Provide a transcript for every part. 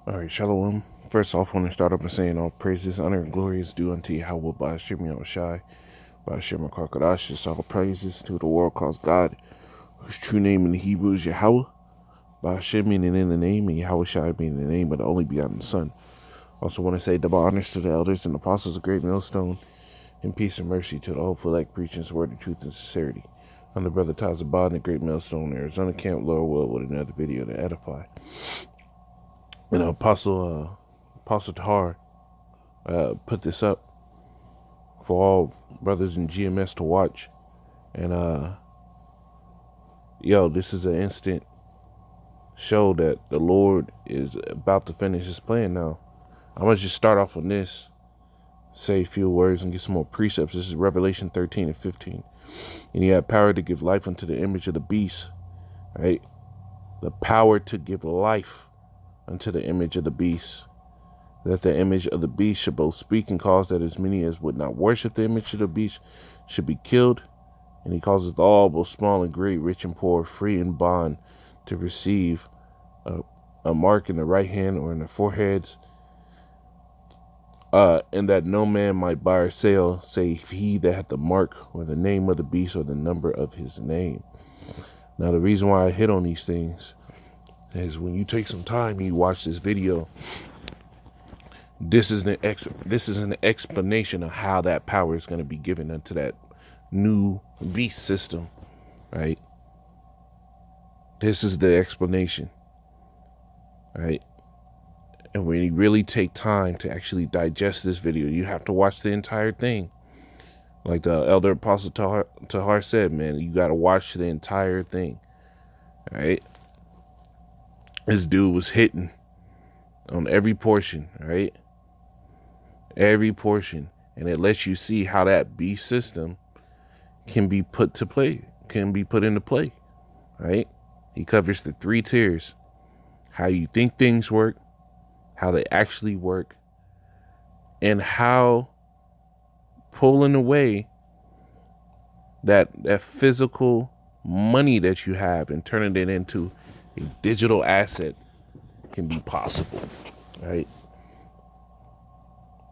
All right, Shalom. First off, I want to start up by saying all praises, honor, and glory is due unto Yahweh by Hashem Yahushai, by Hashem HaKadosh. All praises to the world calls God, whose true name in the Hebrew is Yahweh, by Hashem meaning in the name, and Yahushai meaning in the name of the only begotten Son. Also want to say double honors to the elders and apostles of Great Millstone, and peace and mercy to the hopeful elect preaching the word of truth and sincerity. I'm the brother Tazabah in the Great Millstone, Arizona Camp, Lord will, with another video to edify. And Apostle Tahar put this up for all brothers in GMS to watch. And this is an instant show that the Lord is about to finish his plan now. I'm going to just start off on this, say a few words and get some more precepts. This is Revelation 13 and 15. And he had power to give life unto the image of the beast, right? The power to give life unto the image of the beast, that the image of the beast should both speak and cause that as many as would not worship the image of the beast should be killed. And he causeth all, both small and great, rich and poor, free and bond, to receive a mark in the right hand or in their foreheads, and that no man might buy or sell, save he that hath the mark or the name of the beast or the number of his name. Now, the reason why I hit on these things is when you take some time and you watch this video, this is an explanation of how that power is going to be given unto that new beast system, right? This is the explanation, right? And when you really take time to actually digest this video, you have to watch the entire thing. Like the elder apostle Tahar said, man, you got to watch the entire thing, right? This dude was hitting on every portion, right? Every portion. And it lets you see how that beast system can be put into play, right? He covers the 3 tiers: how you think things work, how they actually work, and how pulling away that physical money that you have and turning it into a digital asset can be possible, right?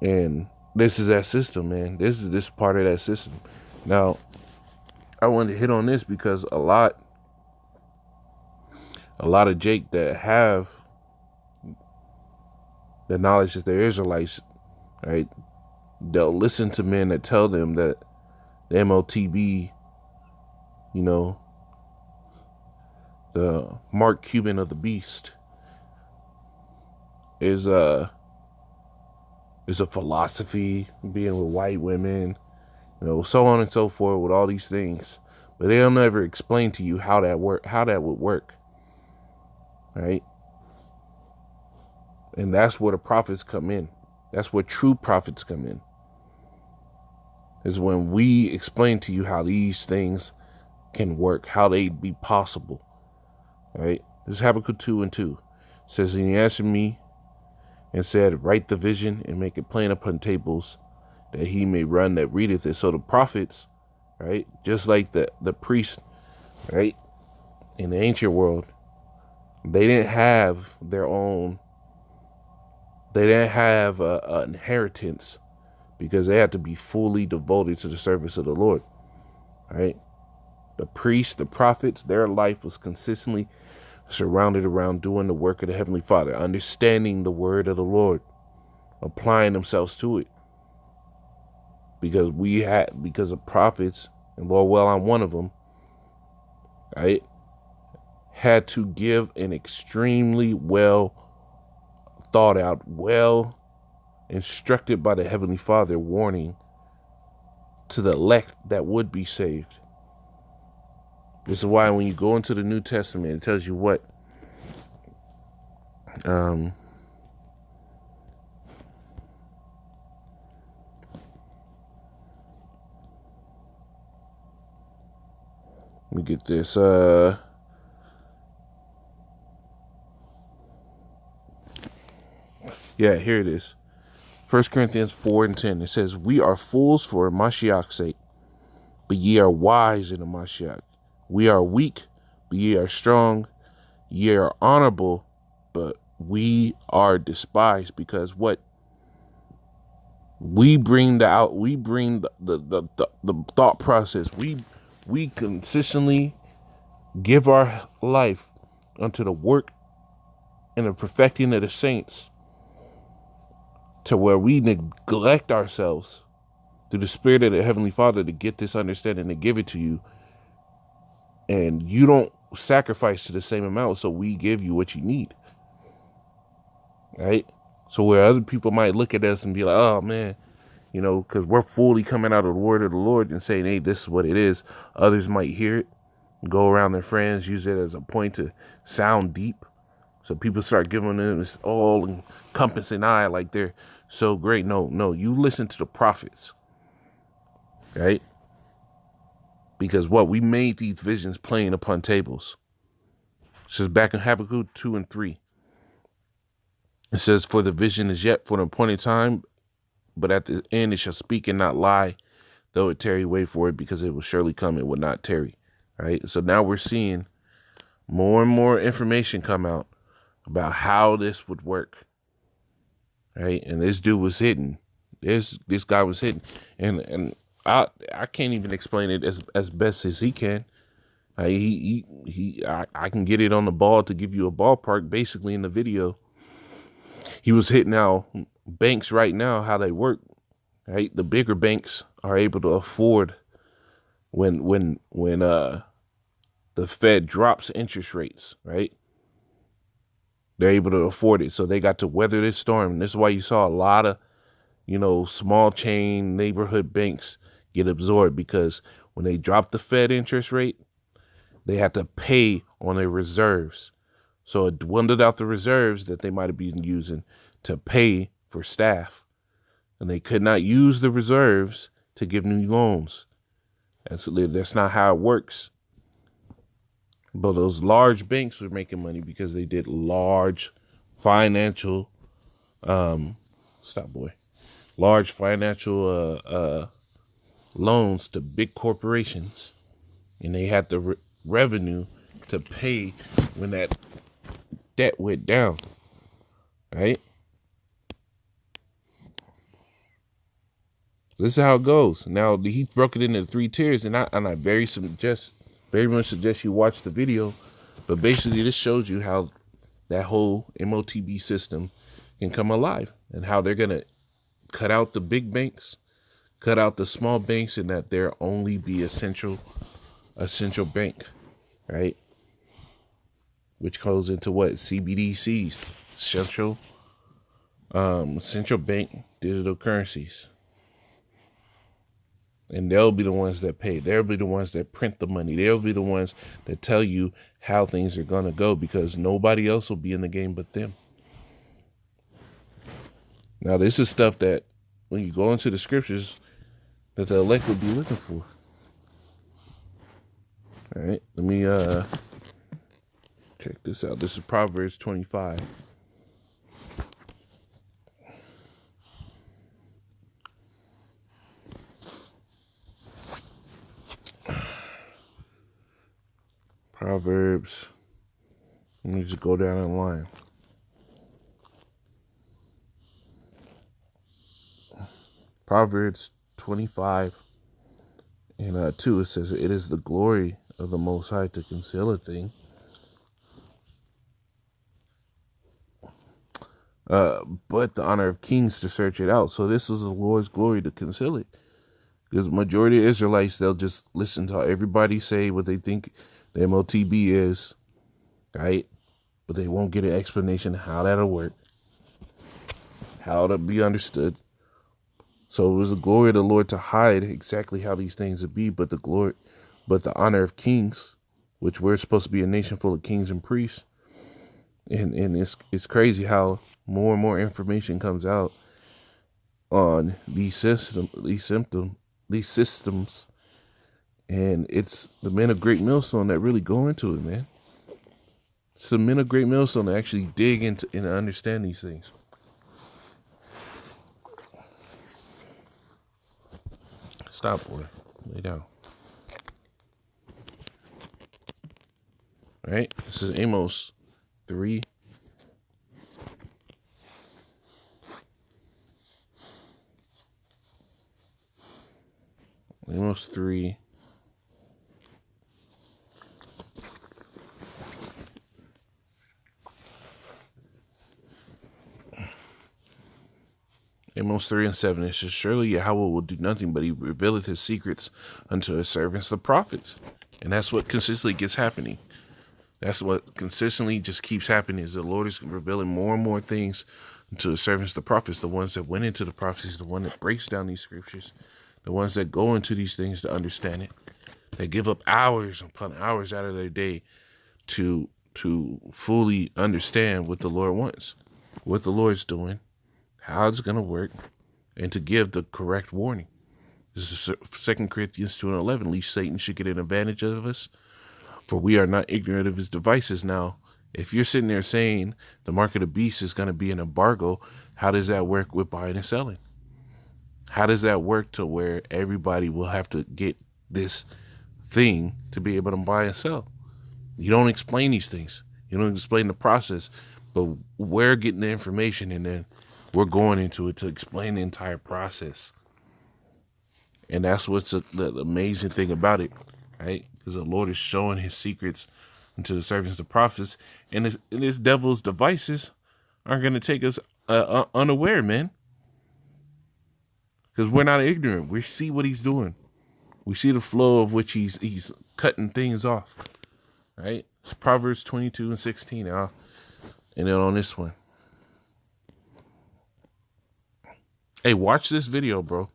And this is that system, man. This is part of that system. Now, I wanted to hit on this because a lot of Jake that have the knowledge that they're Israelites, right? They'll listen to men that tell them that the MOTB, the Mark Cuban of the beast, is a philosophy, being with white women, so on and so forth, with all these things. But they'll never explain to you how that would work, right? And that's where the prophets come in. That's where true prophets come in. Is when we explain to you how these things can work, how they'd be possible, right? This is Habakkuk 2 and 2. It says, and he answered me and said, write the vision and make it plain upon tables, that he may run that readeth it. So the prophets, right, just like the priests, right, in the ancient world, they didn't have their own, they didn't have an inheritance, because they had to be fully devoted to the service of the Lord, right? The priests, the prophets, their life was consistently surrounded around doing the work of the Heavenly Father, understanding the word of the Lord, applying themselves to it. Because of prophets, and Lord, well, I'm one of them, right, had to give an extremely well thought out, well instructed by the Heavenly Father warning to the elect that would be saved. This is why when you go into the New Testament, it tells you what, let me get this, here it is. 1 Corinthians 4 and 10. It says, we are fools for Mashiach's sake, but ye are wise in the Mashiach. We are weak, but ye are strong. Ye are honorable, but we are despised because what we bring the thought process. We consistently give our life unto the work and the perfecting of the saints, to where we neglect ourselves through the Spirit of the Heavenly Father to get this understanding, to give it to you, and you don't sacrifice to the same amount, so we give you what you need, right? So where other people might look at us and be like, oh man, you know, because we're fully coming out of the word of the Lord and saying, hey, this is what it is. Others might hear it, go around their friends, use it as a point to sound deep. So people start giving them this all encompassing eye like they're so great. No, you listen to the prophets, right? Because what we made these visions plain upon tables. It says back in Habakkuk 2 and 3. It says, for the vision is yet for an appointed time, but at the end it shall speak and not lie, though it tarry, wait for it, because it will surely come, it will not tarry. Right? So now we're seeing more and more information come out about how this would work. Right? And this dude was hidden. This guy was hidden. And I can't even explain it as best as he can. I can get it on the ball to give you a ballpark. Basically, in the video, he was hitting out banks right now, how they work. Right, the bigger banks are able to afford when the Fed drops interest rates. Right, they're able to afford it, so they got to weather this storm. And this is why you saw a lot of small chain neighborhood banks get absorbed, because when they drop the Fed interest rate, they have to pay on their reserves. So it dwindled out the reserves that they might have been using to pay for staff. And they could not use the reserves to give new loans. That's not how it works. But those large banks were making money because they did large financial, large financial loans to big corporations. And they had the revenue to pay when that debt went down, right? This is how it goes. Now he broke it into 3 tiers, and I very much suggest you watch the video. But basically, this shows you how that whole MOTB system can come alive, and how they're gonna cut out the big banks, cut out the small banks, and that there only be a central bank, right? Which goes into what? CBDCs, central bank digital currencies. And they'll be the ones that pay. They'll be the ones that print the money. They'll be the ones that tell you how things are going to go, because nobody else will be in the game but them. Now, this is stuff that when you go into the scriptures that the elect will be looking for. All right, let me check this out. This is Proverbs 25. Proverbs. Let me just go down the line. Proverbs 25 and 2, it says, it is the glory of the Most High to conceal a thing, but the honor of kings to search it out. So this is the Lord's glory to conceal it. Because the majority of Israelites, they'll just listen to everybody say what they think the MOTB is, right? But they won't get an explanation of how that'll work, how it'll be understood. So it was the glory of the Lord to hide exactly how these things would be, but the honor of kings, which we're supposed to be a nation full of kings and priests. And it's crazy how more and more information comes out on these systems, and it's the men of Great Millstone that really go into it, man. It's the men of Great Millstone that actually dig into and understand these things. Stop, boy. Lay down. All right, this is Amos 3 Amos 3. Amos 3 and 7. It says, surely Yahweh will do nothing, but he revealeth his secrets unto his servants, the prophets. And that's what consistently gets happening. That's what consistently just keeps happening, is the Lord is revealing more and more things to his servants, the prophets, the ones that went into the prophecies, the one that breaks down these scriptures, the ones that go into these things to understand it. They give up hours upon hours out of their day to fully understand what the Lord wants, what the Lord's doing, how it's going to work, and to give the correct warning. This is 2 Corinthians 2:11. Least Satan should get an advantage of us, for we are not ignorant of his devices. Now, if you're sitting there saying the mark of the beast is going to be an embargo, how does that work with buying and selling? How does that work to where everybody will have to get this thing to be able to buy and sell? You don't explain these things. You don't explain the process, but we're getting the information and then we're going into it to explain the entire process. And that's what's the amazing thing about it, right? Because the Lord is showing his secrets unto the servants, the prophets, and this devil's devices aren't going to take us unaware, man. Because we're not ignorant. We see what he's doing. We see the flow of which he's cutting things off, right? It's Proverbs 22 and 16. And then on this one. Hey, watch this video, bro.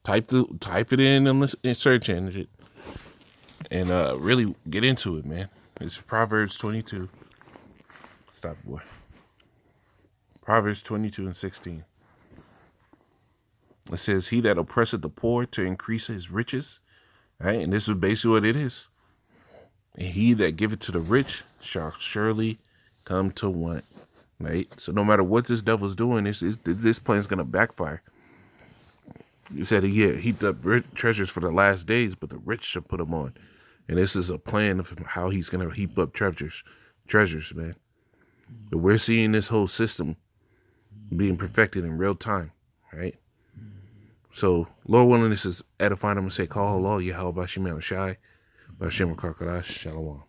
Type it in the search engine and really get into it, man. It's Proverbs 22. Stop, boy. Proverbs 22 and 16. It says, he that oppresseth the poor to increase his riches. Right? And this is basically what it is. And he that giveth to the rich shall surely come to want. Right? So no matter what this devil's doing, this plan's going to backfire. He said he heaped up treasures for the last days, but the rich shall put them on. And this is a plan of how he's going to heap up treasures, man. But we're seeing this whole system being perfected in real time, right? So, Lord willing, this is edifying. I'm going to say, call Allah, Yahweh, Bashim, Shai, Bashim, Kakarash, Shalom.